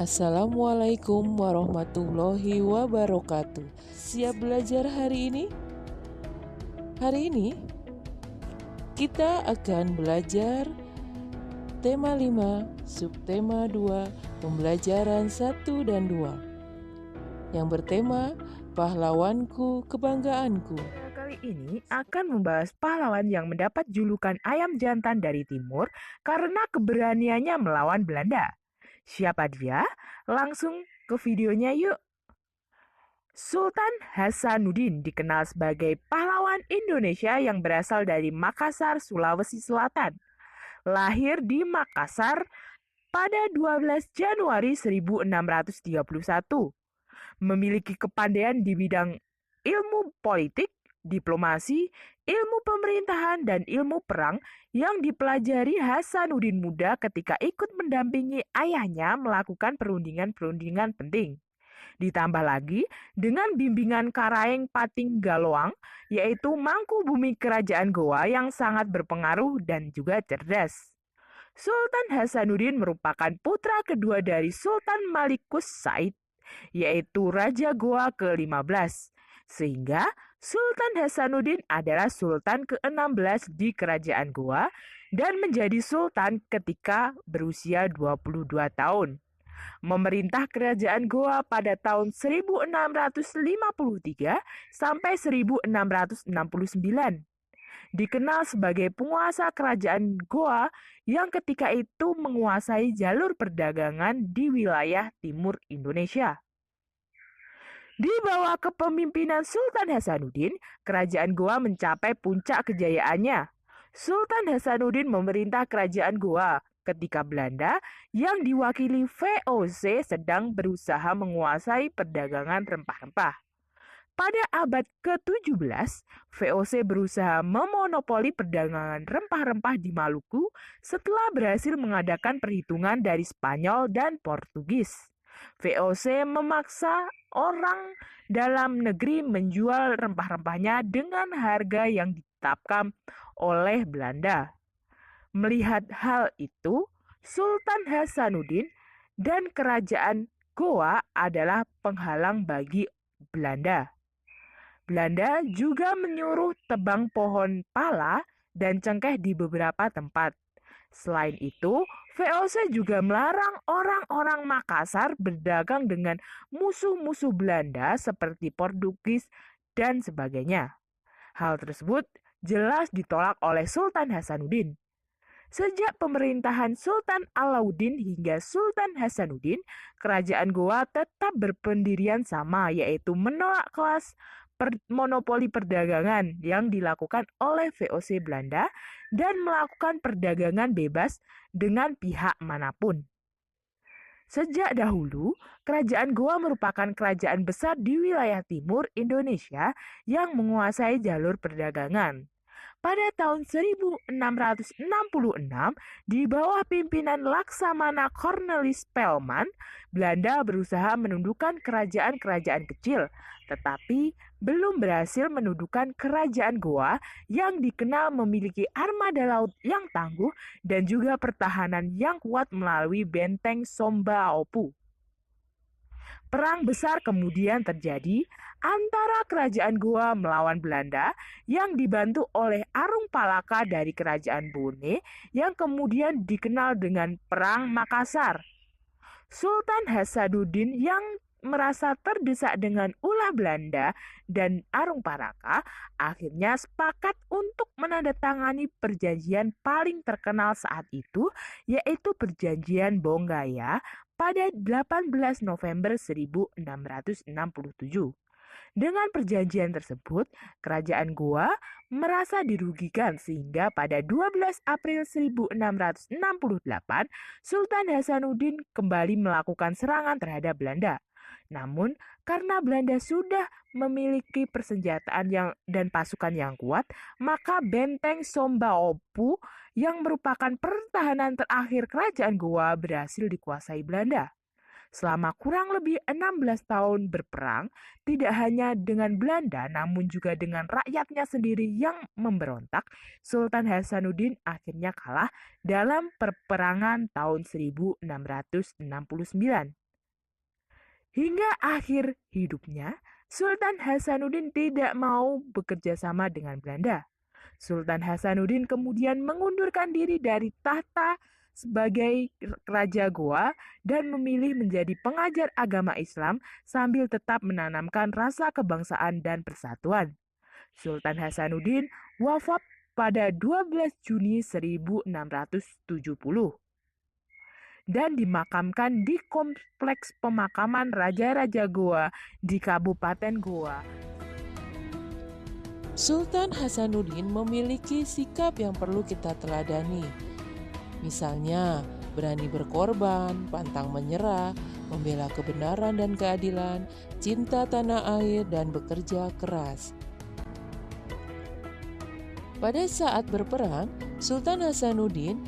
Assalamualaikum warahmatullahi wabarakatuh. Siap belajar hari ini? Hari ini kita akan belajar tema 5, subtema 2, pembelajaran 1 dan 2 yang bertema pahlawanku, kebanggaanku. Kali ini akan membahas pahlawan yang mendapat julukan ayam jantan dari timur karena keberaniannya melawan Belanda. Siapa dia? Langsung ke videonya yuk. Sultan Hasanuddin dikenal sebagai pahlawan Indonesia yang berasal dari Makassar, Sulawesi Selatan. Lahir di Makassar pada 12 Januari 1631. Memiliki kepandaian di bidang ilmu politik, diplomasi, ilmu pemerintahan, dan ilmu perang yang dipelajari Hasanuddin muda ketika ikut mendampingi ayahnya melakukan perundingan-perundingan penting. Ditambah lagi dengan bimbingan Karaeng Pating Galoang, yaitu mangku bumi kerajaan Goa yang sangat berpengaruh dan juga cerdas. Sultan Hasanuddin merupakan putra kedua dari Sultan Malikus Said, yaitu Raja Goa ke-15. Sehingga Sultan Hasanuddin adalah Sultan ke-16 di Kerajaan Goa dan menjadi Sultan ketika berusia 22 tahun. Memerintah Kerajaan Goa pada tahun 1653 sampai 1669. Dikenal sebagai penguasa Kerajaan Goa yang ketika itu menguasai jalur perdagangan di wilayah timur Indonesia. Di bawah kepemimpinan Sultan Hasanuddin, Kerajaan Goa mencapai puncak kejayaannya. Sultan Hasanuddin memerintah Kerajaan Goa ketika Belanda yang diwakili VOC sedang berusaha menguasai perdagangan rempah-rempah. Pada abad ke-17, VOC berusaha memonopoli perdagangan rempah-rempah di Maluku setelah berhasil mengadakan perhitungan dari Spanyol dan Portugis. VOC memaksa orang dalam negeri menjual rempah-rempahnya dengan harga yang ditetapkan oleh Belanda. Melihat hal itu, Sultan Hasanuddin dan Kerajaan Goa adalah penghalang bagi Belanda. Belanda juga menyuruh tebang pohon pala dan cengkeh di beberapa tempat. Selain itu, VOC juga melarang orang-orang Makassar berdagang dengan musuh-musuh Belanda seperti Portugis dan sebagainya. Hal tersebut jelas ditolak oleh Sultan Hasanuddin. Sejak pemerintahan Sultan Alauddin hingga Sultan Hasanuddin, Kerajaan Goa tetap berpendirian sama, yaitu menolak kelas monopoli perdagangan yang dilakukan oleh VOC Belanda dan melakukan perdagangan bebas dengan pihak manapun. Sejak dahulu, Kerajaan Goa merupakan kerajaan besar di wilayah timur Indonesia yang menguasai jalur perdagangan. Pada tahun 1666, di bawah pimpinan Laksamana Cornelis Spelman, Belanda berusaha menundukkan kerajaan-kerajaan kecil, tetapi belum berhasil menundukkan Kerajaan Goa yang dikenal memiliki armada laut yang tangguh dan juga pertahanan yang kuat melalui benteng Sombaopu. Perang besar kemudian terjadi antara Kerajaan Goa melawan Belanda yang dibantu oleh Arung Palaka dari Kerajaan Bone yang kemudian dikenal dengan Perang Makassar. Sultan Hasanuddin yang merasa terdesak dengan ulah Belanda dan Arung Palaka akhirnya sepakat untuk menandatangani perjanjian paling terkenal saat itu, yaitu Perjanjian Bonggaya pada 18 November 1667. Dengan perjanjian tersebut, Kerajaan Goa merasa dirugikan sehingga pada 12 April 1668, Sultan Hasanuddin kembali melakukan serangan terhadap Belanda. Namun, karena Belanda sudah memiliki persenjataan dan pasukan yang kuat, maka benteng Sombaopu yang merupakan pertahanan terakhir Kerajaan Goa berhasil dikuasai Belanda. Selama kurang lebih 16 tahun berperang, tidak hanya dengan Belanda namun juga dengan rakyatnya sendiri yang memberontak, Sultan Hasanuddin akhirnya kalah dalam peperangan tahun 1669. Hingga akhir hidupnya, Sultan Hasanuddin tidak mau bekerja sama dengan Belanda. Sultan Hasanuddin kemudian mengundurkan diri dari tahta sebagai Raja Goa dan memilih menjadi pengajar agama Islam sambil tetap menanamkan rasa kebangsaan dan persatuan. Sultan Hasanuddin wafat pada 12 Juni 1670 dan dimakamkan di Kompleks Pemakaman Raja-Raja Goa di Kabupaten Goa. Sultan Hasanuddin memiliki sikap yang perlu kita teladani. Misalnya, berani berkorban, pantang menyerah, membela kebenaran dan keadilan, cinta tanah air, dan bekerja keras. Pada saat berperang, Sultan Hasanuddin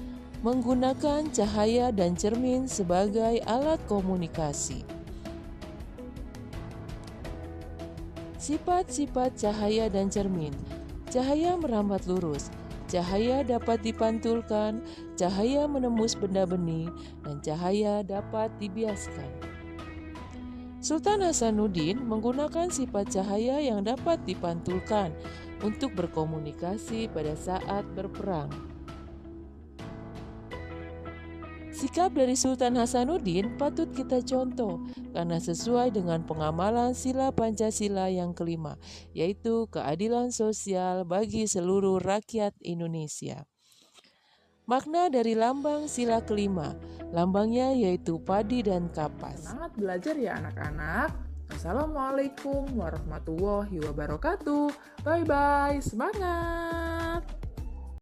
menggunakan cahaya dan cermin sebagai alat komunikasi. Sifat-sifat cahaya dan cermin. Cahaya merambat lurus, cahaya dapat dipantulkan, cahaya menembus benda bening, dan cahaya dapat dibiaskan. Sultan Hasanuddin menggunakan sifat cahaya yang dapat dipantulkan untuk berkomunikasi pada saat berperang. Sikap dari Sultan Hasanuddin patut kita contoh karena sesuai dengan pengamalan sila Pancasila yang kelima, yaitu keadilan sosial bagi seluruh rakyat Indonesia. Makna dari lambang sila kelima, lambangnya yaitu padi dan kapas. Semangat belajar ya anak-anak. Assalamualaikum warahmatullahi wabarakatuh. Bye-bye, semangat!